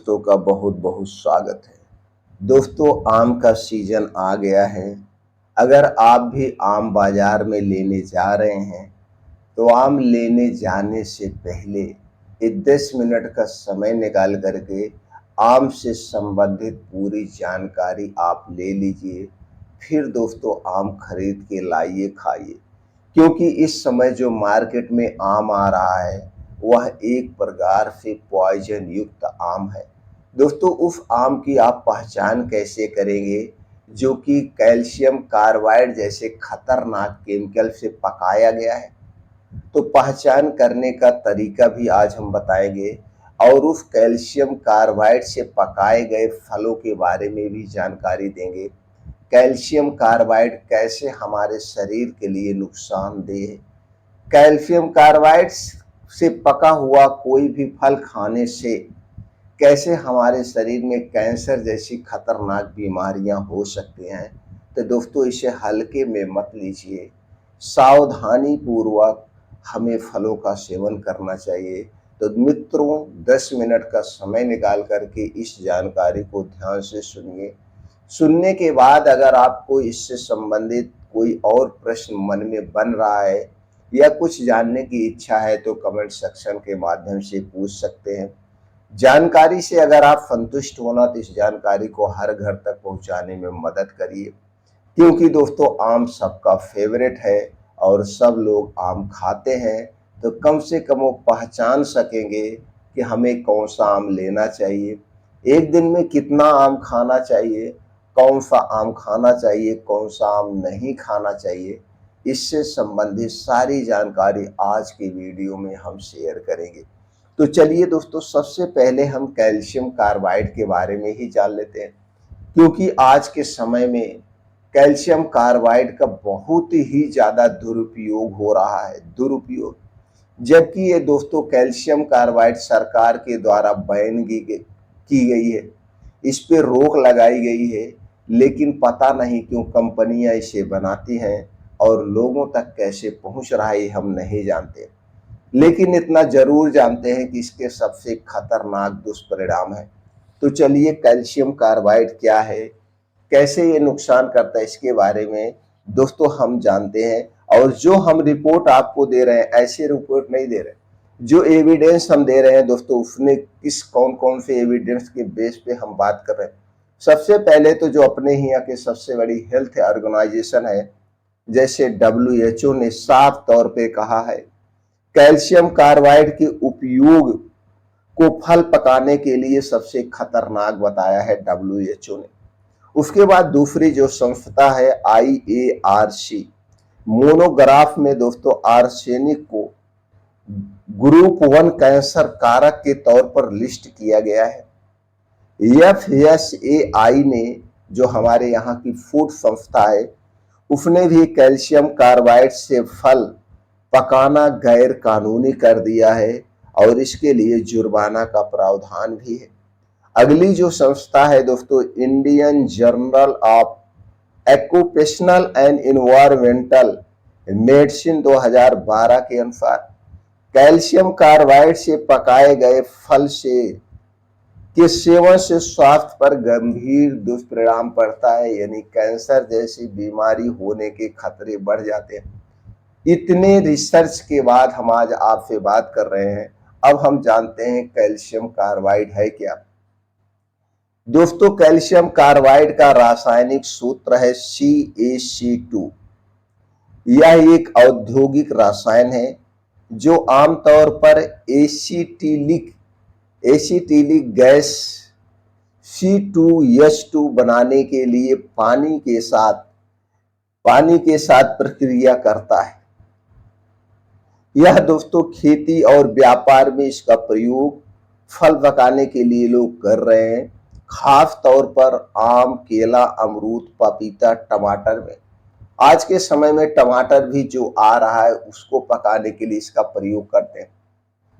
दोस्तों का बहुत बहुत स्वागत है। दोस्तों, आम का सीजन आ गया है। अगर आप भी आम बाजार में लेने जा रहे हैं तो आम लेने जाने से पहले एक 10 मिनट का समय निकाल करके आम से संबंधित पूरी जानकारी आप ले लीजिए। फिर दोस्तों आम खरीद के लाइए, खाइए। क्योंकि इस समय जो मार्केट में आम आ रहा है वह एक प्रकार से पॉइजन युक्त आम है। दोस्तों, उस आम की आप पहचान कैसे करेंगे जो कि कैल्शियम कार्बाइड जैसे खतरनाक केमिकल से पकाया गया है? तो पहचान करने का तरीका भी आज हम बताएंगे और उस कैल्शियम कार्बाइड से पकाए गए फलों के बारे में भी जानकारी देंगे। कैल्शियम कार्बाइड कैसे हमारे शरीर के लिए नुकसानदेह है? कैल्शियम कार्बाइड से पका हुआ कोई भी फल खाने से कैसे हमारे शरीर में कैंसर जैसी खतरनाक बीमारियां हो सकती हैं? तो दोस्तों, इसे हल्के में मत लीजिए। सावधानी पूर्वक हमें फलों का सेवन करना चाहिए। तो मित्रों, 10 मिनट का समय निकाल करके इस जानकारी को ध्यान से सुनिए। सुनने के बाद अगर आपको इससे संबंधित कोई और प्रश्न मन में बन रहा है या कुछ जानने की इच्छा है तो कमेंट सेक्शन के माध्यम से पूछ सकते हैं। जानकारी से अगर आप संतुष्ट होना तो इस जानकारी को हर घर तक पहुंचाने में मदद करिए। क्योंकि दोस्तों आम सबका फेवरेट है और सब लोग आम खाते हैं, तो कम से कम वो पहचान सकेंगे कि हमें कौन सा आम लेना चाहिए, एक दिन में कितना आम खाना चाहिए, कौन सा आम खाना चाहिए, कौन सा आम नहीं खाना चाहिए। इससे संबंधित सारी जानकारी आज के वीडियो में हम शेयर करेंगे। तो चलिए दोस्तों, सबसे पहले हम कैल्शियम कार्बाइड के बारे में ही जान लेते हैं। क्योंकि आज के समय में कैल्शियम कार्बाइड का बहुत ही ज़्यादा दुरुपयोग हो रहा है। दुरुपयोग, जबकि ये दोस्तों कैल्शियम कार्बाइड सरकार के द्वारा बैन की गई है, इस पे रोक लगाई गई है, लेकिन पता नहीं क्यों कंपनियां इसे बनाती हैं और लोगों तक कैसे पहुंच रहा है हम नहीं जानते। लेकिन इतना जरूर जानते हैं कि इसके सबसे खतरनाक दुष्परिणाम है। तो चलिए, कैल्शियम कार्बाइड क्या है, कैसे ये नुकसान करता है, इसके बारे में दोस्तों हम जानते हैं। और जो हम रिपोर्ट आपको दे रहे हैं ऐसे रिपोर्ट नहीं दे रहे, जो एविडेंस हम दे रहे हैं दोस्तों उसने किस कौन कौन से एविडेंस के बेस पे हम बात कर रहे हैं। सबसे पहले तो जो अपने ही यहाँ के सबसे बड़ी हेल्थ ऑर्गेनाइजेशन है, जैसे WHO ने साफ तौर पे कहा है कैल्शियम कार्बाइड के उपयोग को फल पकाने के लिए सबसे खतरनाक बताया है WHO ने। उसके बाद दूसरी जो संस्था है IARC, मोनोग्राफ में दोस्तों आर्सेनिक को ग्रुप 1 कैंसर कारक के तौर पर लिस्ट किया गया है। FSAI ने, जो हमारे यहाँ की फूड संस्था है, उसने भी कैल्शियम कार्बाइड से फल पकाना गैर कानूनी कर दिया है और इसके लिए जुर्माना का प्रावधान भी है। अगली जो संस्था है दोस्तों, Indian journal of occupational and environmental medicine 2012 के अनुसार कैल्शियम कार्बाइड से पकाए गए फल के सेवन से स्वास्थ्य पर गंभीर दुष्परिणाम पड़ता है, यानी कैंसर जैसी बीमारी होने के खतरे बढ़ जाते हैं। इतने रिसर्च के बाद हम आज आपसे बात कर रहे हैं। अब हम जानते हैं कैल्शियम कार्बाइड है क्या। दोस्तों, कैल्शियम कार्बाइड का रासायनिक सूत्र है CaC2। यह एक औद्योगिक रसायन है जो आमतौर पर एसिटिलिक गैस C2H2 बनाने के लिए पानी के साथ प्रक्रिया करता है। यह दोस्तों खेती और व्यापार में इसका प्रयोग फल पकाने के लिए लोग कर रहे हैं, खास तौर पर आम, केला, अमरूद, पपीता, टमाटर में। आज के समय में टमाटर भी जो आ रहा है उसको पकाने के लिए इसका प्रयोग करते हैं।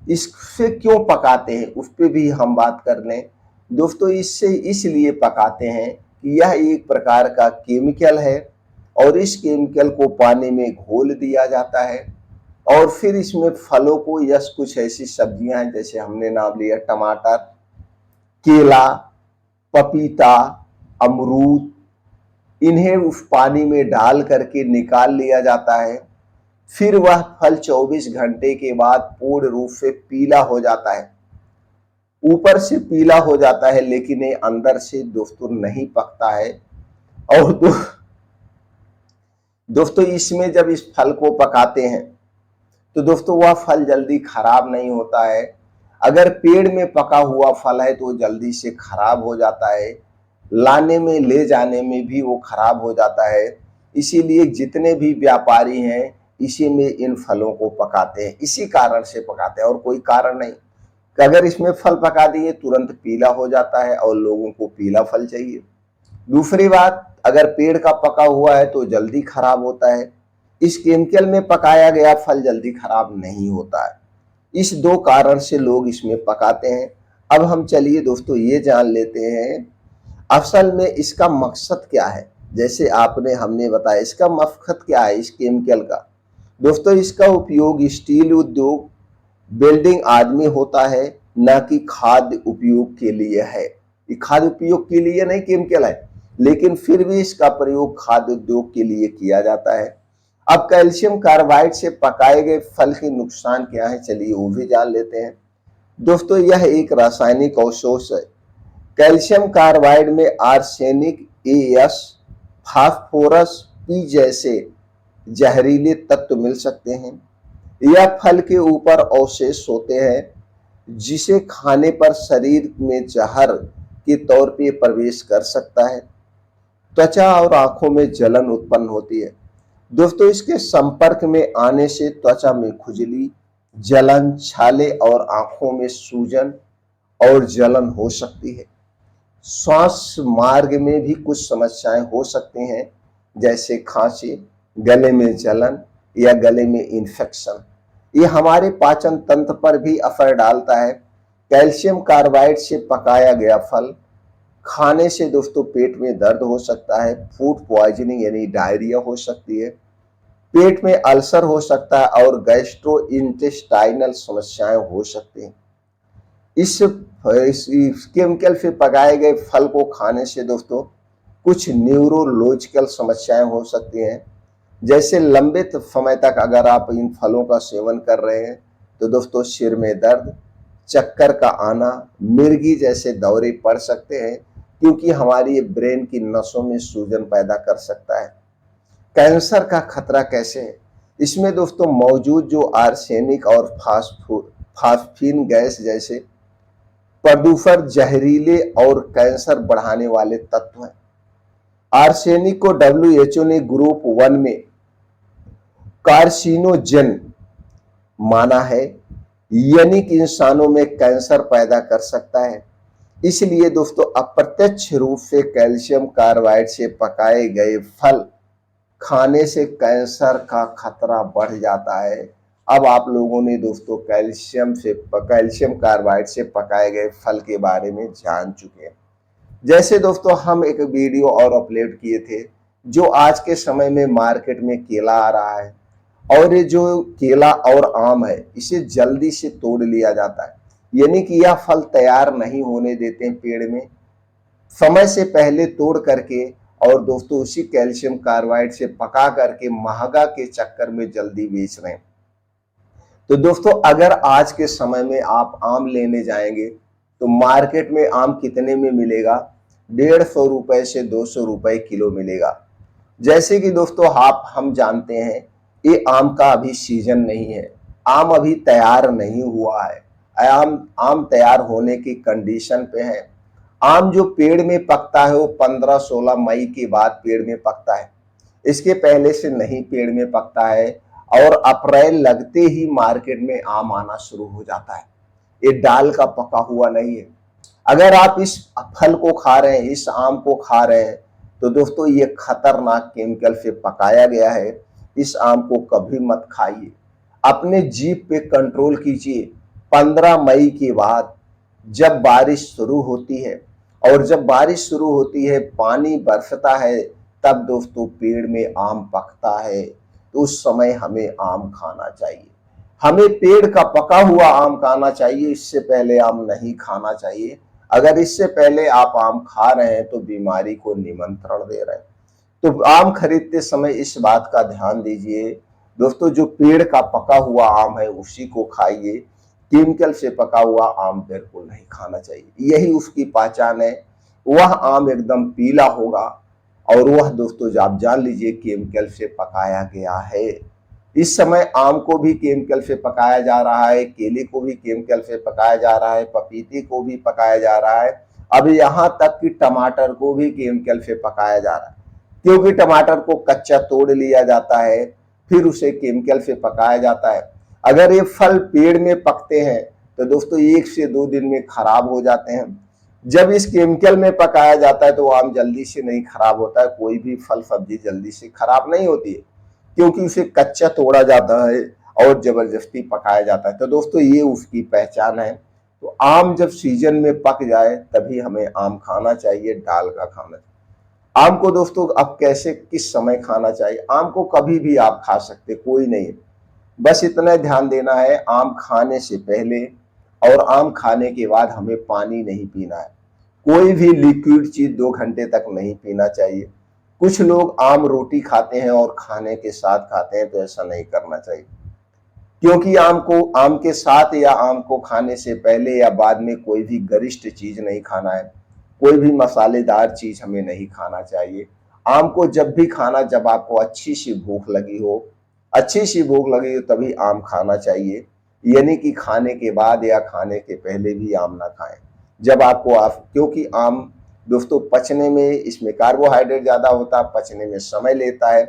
इससे क्यों पकाते हैं उस पर भी हम बात कर लें। दोस्तों, इससे इसलिए पकाते हैं कि यह एक प्रकार का केमिकल है और इस केमिकल को पानी में घोल दिया जाता है और फिर इसमें फलों को या कुछ ऐसी सब्जियां हैं, जैसे हमने नाम लिया टमाटर, केला, पपीता, अमरूद, इन्हें उस पानी में डाल करके निकाल लिया जाता है। फिर वह फल 24 घंटे के बाद पूर्ण रूप से पीला हो जाता है। ऊपर से पीला हो जाता है लेकिन ये अंदर से दोस्तों नहीं पकता है। और दोस्तों इसमें जब इस फल को पकाते हैं तो दोस्तों वह फल जल्दी खराब नहीं होता है। अगर पेड़ में पका हुआ फल है तो जल्दी से खराब हो जाता है, लाने में ले जाने में भी वो खराब हो जाता है। इसीलिए जितने भी व्यापारी हैं इसी में इन फलों को पकाते हैं, इसी कारण से पकाते हैं और कोई कारण नहीं कि अगर इसमें फल पका दिए तुरंत पीला हो जाता है और लोगों को पीला फल चाहिए। दूसरी बात, अगर पेड़ का पका हुआ है तो जल्दी खराब होता है। इस केमिकल में पकाया गया फल जल्दी खराब नहीं होता है। इस दो कारण से लोग इसमें पकाते हैं। अब हम चलिए दोस्तों ये जान लेते हैं असल में इसका मकसद क्या है। जैसे हमने बताया इसका मकसद क्या है इस केमिकल का। दोस्तों इसका उपयोग स्टील उद्योग, बिल्डिंग आदि होता है, ना कि खाद्य उपयोग के लिए है। ये खाद्य उपयोग के लिए नहीं केमिकल है, लेकिन फिर भी इसका प्रयोग खाद्य उद्योग के लिए किया जाता है। अब कैल्शियम कार्बाइड से पकाए गए फल के नुकसान क्या है, चलिए वो भी जान लेते हैं। दोस्तों यह एक रासायनिक अवशोष है। कैल्शियम कार्बाइड में आर्सेनिक, एस, फास्फोरस, पी जैसे जहरीले तत्व मिल सकते हैं। यह फल के ऊपर अवशेष होते हैं जिसे खाने पर शरीर में जहर के तौर पे प्रवेश कर सकता है। त्वचा और आंखों में जलन उत्पन्न होती है। दोस्तों इसके संपर्क में आने से त्वचा में खुजली, जलन, छाले और आंखों में सूजन और जलन हो सकती है। श्वास मार्ग में भी कुछ समस्याएं हो सकती हैं, जैसे खांसी, गले में जलन या गले में इन्फेक्शन। ये हमारे पाचन तंत्र पर भी असर डालता है। कैल्शियम कार्बाइड से पकाया गया फल खाने से दोस्तों पेट में दर्द हो सकता है, फूड पॉइजनिंग यानी डायरिया हो सकती है, पेट में अल्सर हो सकता है और गैस्ट्रो इंटेस्टाइनल समस्याएं हो सकती हैं। इस केमिकल से पकाए गए फल को खाने से दोस्तों कुछ न्यूरोलॉजिकल समस्याएं हो सकती हैं। जैसे लंबे समय तक अगर आप इन फलों का सेवन कर रहे हैं तो दोस्तों सिर में दर्द, चक्कर का आना, मिर्गी जैसे दौरे पड़ सकते हैं, क्योंकि हमारी ब्रेन की नसों में सूजन पैदा कर सकता है। कैंसर का खतरा कैसे है, इसमें दोस्तों मौजूद जो आर्सेनिक और फास्फीन गैस जैसे प्रदूषण जहरीले और कैंसर बढ़ाने वाले तत्व हैं। आर्सेनिक को WHO ने ग्रुप 1 में कार्सिनोजन माना है, यानी कि इंसानों में कैंसर पैदा कर सकता है। इसलिए दोस्तों अप्रत्यक्ष रूप से कैल्शियम कार्बाइड से पकाए गए फल खाने से कैंसर का खतरा बढ़ जाता है। अब आप लोगों ने दोस्तों कैल्शियम कार्बाइड से पकाए गए फल के बारे में जान चुके हैं। जैसे दोस्तों हम एक वीडियो और अपलोड किए थे, जो आज के समय में मार्केट में केला आ रहा है और ये जो केला और आम है इसे जल्दी से तोड़ लिया जाता है, यानी कि यह फल तैयार नहीं होने देते हैं पेड़ में, समय से पहले तोड़ करके और दोस्तों उसी कैल्शियम कार्बाइड से पका करके महंगा के चक्कर में जल्दी बेच रहे हैं। तो दोस्तों अगर आज के समय में आप आम लेने जाएंगे तो मार्केट में आम कितने में मिलेगा, 150 रुपए से 200 रुपए किलो मिलेगा। जैसे कि दोस्तों हम जानते हैं ये आम का अभी सीजन नहीं है, आम अभी तैयार नहीं हुआ है, आम तैयार होने की कंडीशन पे है। आम जो पेड़ में पकता है वो 15-16 मई के बाद पेड़ में पकता है, इसके पहले से नहीं पेड़ में पकता है और अप्रैल लगते ही मार्केट में आम आना शुरू हो जाता है। ये डाल का पका हुआ नहीं है। अगर आप इस फल को खा रहे हैं, इस आम को खा रहे हैं, तो दोस्तों ये खतरनाक केमिकल से पकाया गया है। इस आम को कभी मत खाइए, अपने जीभ पे कंट्रोल कीजिए। 15 मई के बाद जब बारिश शुरू होती है और जब बारिश शुरू होती है पानी बरसता है, तब दोस्तों पेड़ में आम पकता है, तो उस समय हमें आम खाना चाहिए। हमें पेड़ का पका हुआ आम खाना चाहिए, इससे पहले आम नहीं खाना चाहिए। अगर इससे पहले आप आम खा रहे हैं तो बीमारी को निमंत्रण दे रहे हैं। तो आम खरीदते समय इस बात का ध्यान दीजिए दोस्तों, जो पेड़ का पका हुआ आम है उसी को खाइए, केमिकल से पका हुआ आम बिल्कुल नहीं खाना चाहिए। यही उसकी पहचान है, वह आम एकदम पीला होगा और वह दोस्तों आप जान लीजिए केमिकल से पकाया गया है। इस समय आम को भी केमिकल से पकाया जा रहा है, केले को भी केमिकल से पकाया जा रहा है, पपीते को भी पकाया जा रहा है, अब यहाँ तक कि टमाटर को भी केमिकल से पकाया जा रहा है। क्योंकि टमाटर को कच्चा तोड़ लिया जाता है, फिर उसे केमिकल से पकाया जाता है। अगर ये फल पेड़ में पकते हैं तो दोस्तों 1 से 2 दिन में खराब हो जाते हैं। जब इस केमिकल में पकाया जाता है तो आम जल्दी से नहीं खराब होता है, कोई भी फल सब्जी जल्दी से खराब नहीं होती है, क्योंकि उसे कच्चा तोड़ा जाता है और जबरदस्ती पकाया जाता है। तो दोस्तों ये उसकी पहचान है। तो आम जब सीजन में पक जाए तभी हमें आम खाना चाहिए, डाल का खाना चाहिए। आम को दोस्तों अब कैसे किस समय खाना चाहिए, आम को कभी भी आप खा सकते, कोई नहीं है। बस इतना ध्यान देना है, आम खाने से पहले और आम खाने के बाद हमें पानी नहीं पीना है। कोई भी लिक्विड चीज 2 घंटे तक नहीं पीना चाहिए। कुछ लोग आम रोटी खाते हैं और खाने के साथ खाते हैं, तो ऐसा नहीं करना चाहिए, क्योंकि आम के साथ या आम को खाने से पहले या बाद में कोई भी गरिष्ठ चीज नहीं खाना है, कोई भी मसालेदार चीज हमें नहीं खाना चाहिए। आम को जब भी खाना, जब आपको अच्छी सी भूख लगी हो, तभी आम खाना चाहिए, यानी कि खाने के बाद या खाने के पहले भी आम ना खाएं। जब क्योंकि आम दोस्तों पचने में, इसमें कार्बोहाइड्रेट ज्यादा होता है, पचने में समय लेता है।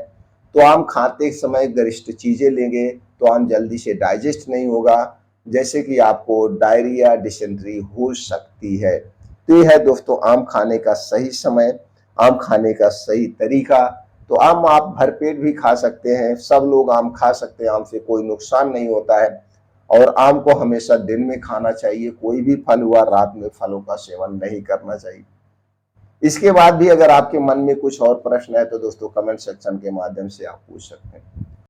तो आम खाते समय गरिष्ठ चीजें लेंगे तो आम जल्दी से डाइजेस्ट नहीं होगा, जैसे कि आपको डायरिया, डिसेंट्री हो सकती है। तो ये है दोस्तों आम खाने का सही समय, आम खाने का सही तरीका। तो आम आप भरपेट भी खा सकते हैं, सब लोग आम खा सकते हैं, आम से कोई नुकसान नहीं होता है। और आम को हमेशा दिन में खाना चाहिए, कोई भी फल हुआ रात में फलों का सेवन नहीं करना चाहिए। इसके बाद भी अगर आपके मन में कुछ और प्रश्न है तो दोस्तों कमेंट सेक्शन के माध्यम से आप पूछ सकते हैं।